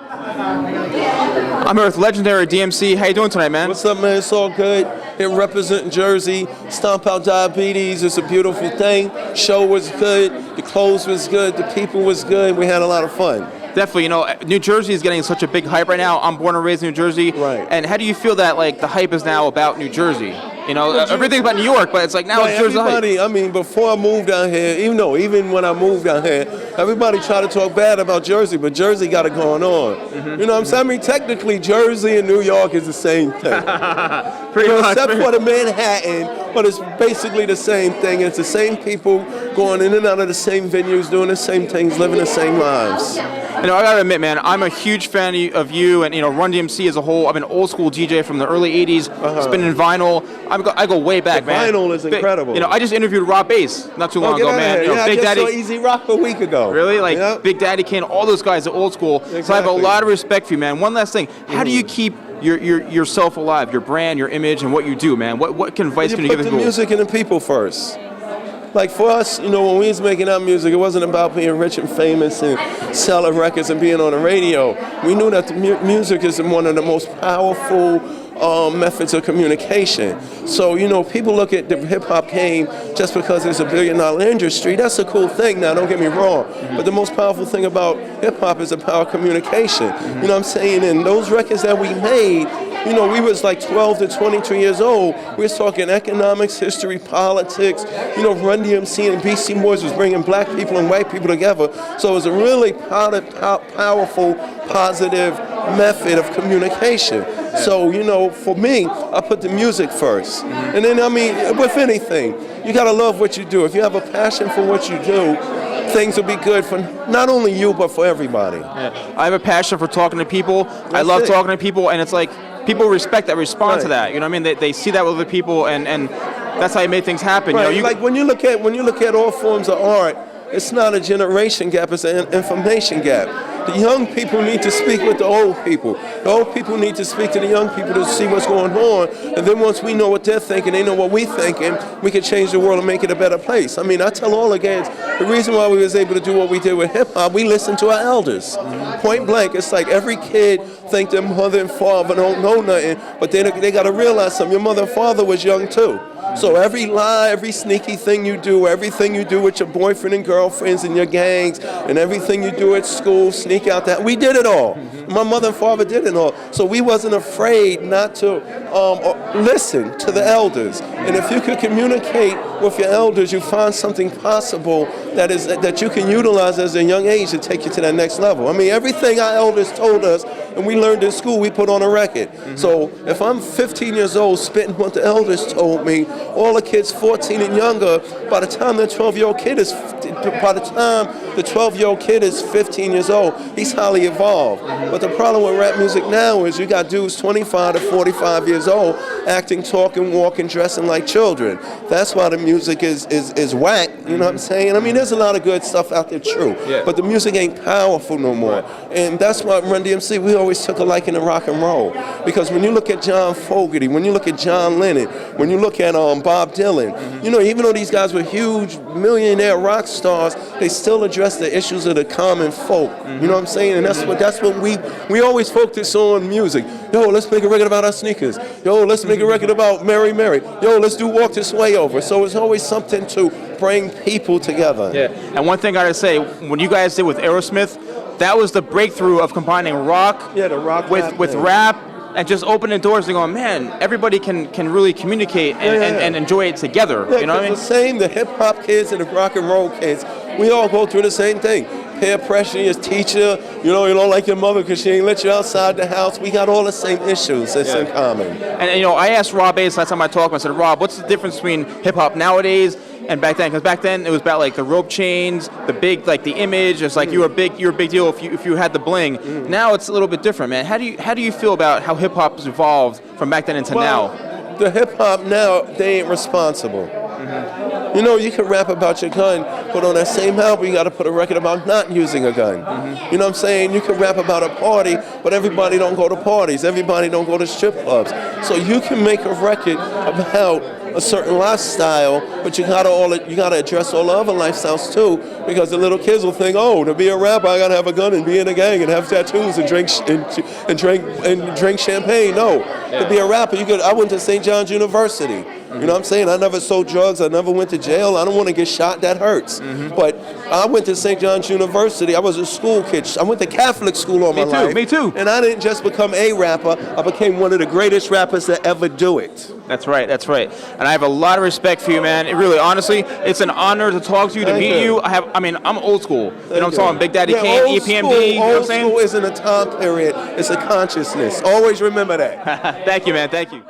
I'm here with legendary DMC. How you doing tonight, man? What's up, man? It's all good. Here representing Jersey. Stomp Out Diabetes. It's a beautiful thing. Show was good. The clothes was good. The people was good. We had a lot of fun. Definitely. You know, New Jersey is getting such a big hype right now. I'm born and raised in New Jersey. Right. And how do you feel that, like, the hype is now about New Jersey? You know, everything's about New York, but it's like now it's Jersey hype. Everybody, I mean, before I moved down here, even when I moved down here, everybody tried to talk bad about Jersey, but Jersey got it going on. You know what I'm saying? I mean, technically, Jersey and New York is the same thing. Pretty much. Except for the Manhattan, but it's basically the same thing. It's the same people going in and out of the same venues, doing the same things, living the same lives. You know, I gotta admit, man, I'm a huge fan of you and, you know, Run-DMC as a whole. I'm an old school DJ from the early 80s, spinning vinyl. I go way back, man. Vinyl is incredible. You know, I just interviewed Rob Bass not too long ago, man. You know, yeah, Big I just Daddy. saw Easy Rock a week ago. Really? Like Big Daddy Kane, all those guys are old school. Exactly. So I have a lot of respect for you, man. One last thing. How do you keep yourself alive, your brand, your image, and what you do, man? What advice can you give put to the people? music and the people first. Like for us, you know, when we was making our music, it wasn't about being rich and famous and selling records and being on the radio. We knew that the music is one of the most powerful methods of communication. So, you know, people look at the hip-hop game just because it's a billion-dollar industry. That's a cool thing now, don't get me wrong. But the most powerful thing about hip-hop is the power of communication. You know what I'm saying? And those records that we made, you know, we was like 12 to 22 years old. We was talking economics, history, politics. You know, Run-DMC and BC Boys was bringing black people and white people together. So it was a really powerful, positive method of communication. So, you know, for me, I put the music first. And then, I mean, with anything, you got to love what you do. If you have a passion for what you do, things will be good for not only you, but for everybody. Yeah. I have a passion for talking to people. I love talking to people, and it's like people respect that, respond to that. You know what I mean? They see that with other people, and that's how you make things happen. Right. You know, like when you look at all forms of art, it's not a generation gap, it's an information gap. The young people need to speak with the old people. The old people need to speak to the young people to see what's going on. And then once we know what they're thinking, they know what we're thinking, we can change the world and make it a better place. I mean, I tell all the kids, the reason why we was able to do what we did with hip-hop, we listened to our elders. Point blank, it's like every kid think their mother and father don't know nothing, but they got to realize something. Your mother and father was young too. So every lie, every sneaky thing you do, everything you do with your boyfriend and girlfriends and your gangs, and everything you do at school, sneak out that, we did it all. My mother and father did it all. So we wasn't afraid not to listen to the elders. And if you could communicate with your elders, you find something possible that you can utilize as a young age to take you to that next level. I mean, everything our elders told us and we learned in school, we put on a record. So if I'm 15 years old spitting what the elders told me, all the kids 14 and younger, by the time the 12-year-old kid is 15 years old, he's highly evolved. But the problem with rap music now is you got dudes 25 to 45 years old acting, talking, walking, dressing like children. That's why the music is whack, you know what I'm saying? I mean, there's a lot of good stuff out there, true, but the music ain't powerful no more. And that's why Run-DMC, we always took a liking to rock and roll. Because when you look at John Fogerty, when you look at John Lennon, when you look at Bob Dylan, you know, even though these guys were huge millionaire rock stars, they still address the issues of the common folk. You know what I'm saying? And that's what we always focus on music. Yo, let's make a record about our sneakers. Yo, let's make a record about Mary Mary. Yo, let's do Walk This Way Over. So it's always something to bring people together. Yeah, and one thing I gotta say, when you guys did with Aerosmith, that was the breakthrough of combining rock, the rock with rap, and just opening doors and going, man, everybody can really communicate and enjoy it together. Yeah, you know what I mean? The same, the hip hop kids and the rock and roll kids, we all go through the same thing. Peer pressure, your teacher, you don't like your mother because she ain't let you outside the house. We got all the same issues that's in common. And you know, I asked Rob Bass last time I talked to him, I said, Rob, what's the difference between hip hop nowadays and back then? Because back then it was about like the rope chains, the big, like the image. It's like you were a big deal if you had the bling. Now it's a little bit different, man. How do you feel about how hip hop has evolved from back then into now? The hip hop now, they ain't responsible. You know, you can rap about your gun, but on that same album, you got to put a record about not using a gun. You know what I'm saying? You can rap about a party, but everybody don't go to parties. Everybody don't go to strip clubs. So you can make a record about a certain lifestyle, but you gotta address all the other lifestyles too, because the little kids will think, oh, to be a rapper, I gotta have a gun and be in a gang and have tattoos and drink champagne. No, to be a rapper, I went to St. John's University. You know what I'm saying? I never sold drugs. I never went to jail. I don't want to get shot. That hurts. But I went to St. John's University. I was a school kid. I went to Catholic school all my life. Me too. And I didn't just become a rapper. I became one of the greatest rappers to ever do it. That's right. That's right. And I have a lot of respect for you, man. It really, honestly, it's an honor to talk to you, to meet you. I'm old school. You know what I'm talking? Big Daddy Kane, EPMD. You know what I'm saying? Old school isn't a time period. It's a consciousness. Always remember that. Thank you, man. Thank you.